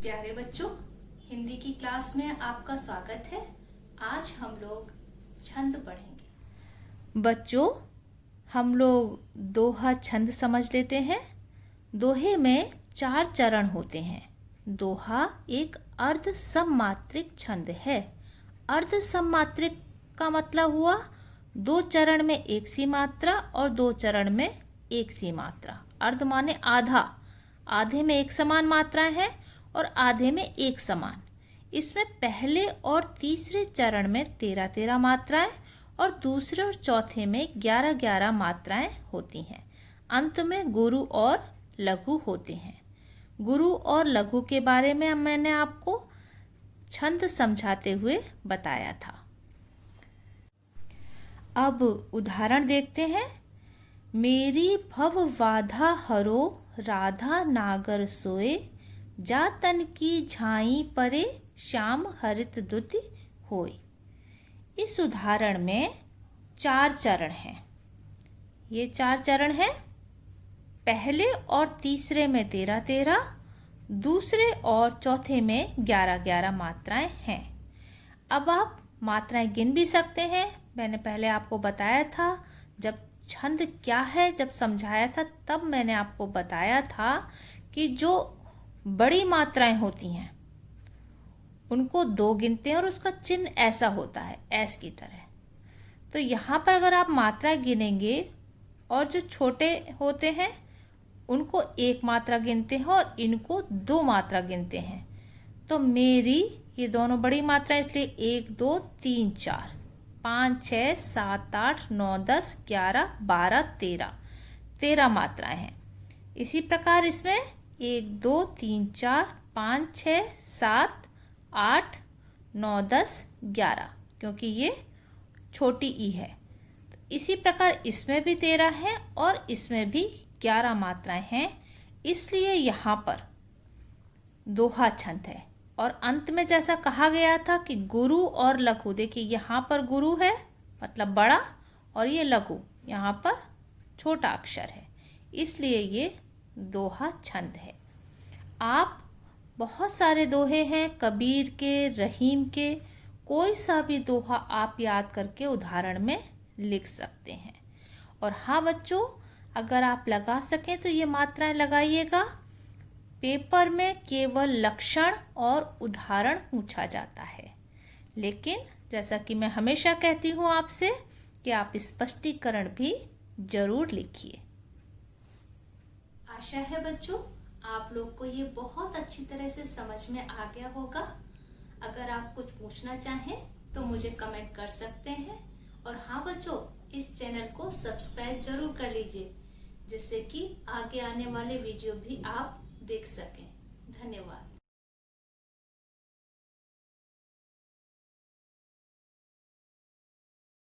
प्यारे बच्चों, हिंदी की क्लास में आपका स्वागत है। आज हम लोग छंद पढ़ेंगे। बच्चों, हम लोग दोहा छंद समझ लेते हैं। दोहे में 4 चरण होते हैं। दोहा एक अर्ध सममात्रिक छंद है। अर्ध सममात्रिक का मतलब हुआ 2 चरण में एक सी मात्रा और 2 चरण में एक सी मात्रा। अर्ध माने आधा, आधे में एक समान मात्राएं हैं और आधे में एक समान। इसमें पहले और तीसरे चरण में 13-13 मात्राएं और दूसरे और चौथे में 11-11 मात्राएं होती हैं। अंत में गुरु और लघु होते हैं। गुरु और लघु के बारे में मैंने आपको छंद समझाते हुए बताया था। अब उदाहरण देखते हैं। मेरी भव बाधा हरो, राधा नागर सोए, जा तन की झाई परे, श्याम हरित दुति होय। इस उदाहरण में 4 चरण हैं। ये 4 चरण हैं। पहले और तीसरे में 13-13, दूसरे और चौथे में 11-11 मात्राएं हैं। अब आप मात्राएं गिन भी सकते हैं। मैंने पहले आपको बताया था, जब छंद क्या है जब समझाया था तब मैंने आपको बताया था कि जो बड़ी मात्राएं होती हैं उनको 2 गिनते हैं और उसका चिन्ह ऐसा होता है, ऐस की तरह। तो यहाँ पर अगर आप मात्राएं गिनेंगे और जो छोटे होते हैं उनको 1 मात्रा गिनते हैं और इनको 2 मात्रा गिनते हैं। तो मेरी ये दोनों बड़ी मात्राएं, इसलिए 1 2 3 4 5 6 7 8 9 10 11 12 13 मात्राएं हैं। इसी प्रकार इसमें 1 2 3 4 5 6 7 8 9 10 11, क्योंकि ये छोटी ई है। तो इसी प्रकार इसमें भी 13 है और इसमें भी 11 मात्राएं हैं। इसलिए यहाँ पर दोहा छंद है। और अंत में जैसा कहा गया था कि गुरु और लघु, देखिए यहाँ पर गुरु है मतलब बड़ा और ये लघु यहाँ पर छोटा अक्षर है, इसलिए ये दोहा छंद है। आप बहुत सारे दोहे हैं, कबीर के, रहीम के, कोई सा भी दोहा आप याद करके उदाहरण में लिख सकते हैं। और हाँ बच्चों, अगर आप लगा सकें तो ये मात्राएं लगाइएगा। पेपर में केवल लक्षण और उदाहरण पूछा जाता है, लेकिन जैसा कि मैं हमेशा कहती हूँ आपसे कि आप स्पष्टीकरण भी जरूर लिखिए। आशा है बच्चों आप लोग को ये बहुत अच्छी तरह से समझ में आ गया होगा। अगर आप कुछ पूछना चाहें तो मुझे कमेंट कर सकते हैं। और हाँ बच्चों, इस चैनल को सब्सक्राइब जरूर कर लीजिए, जिससे कि आगे आने वाले वीडियो भी आप देख सकें। धन्यवाद।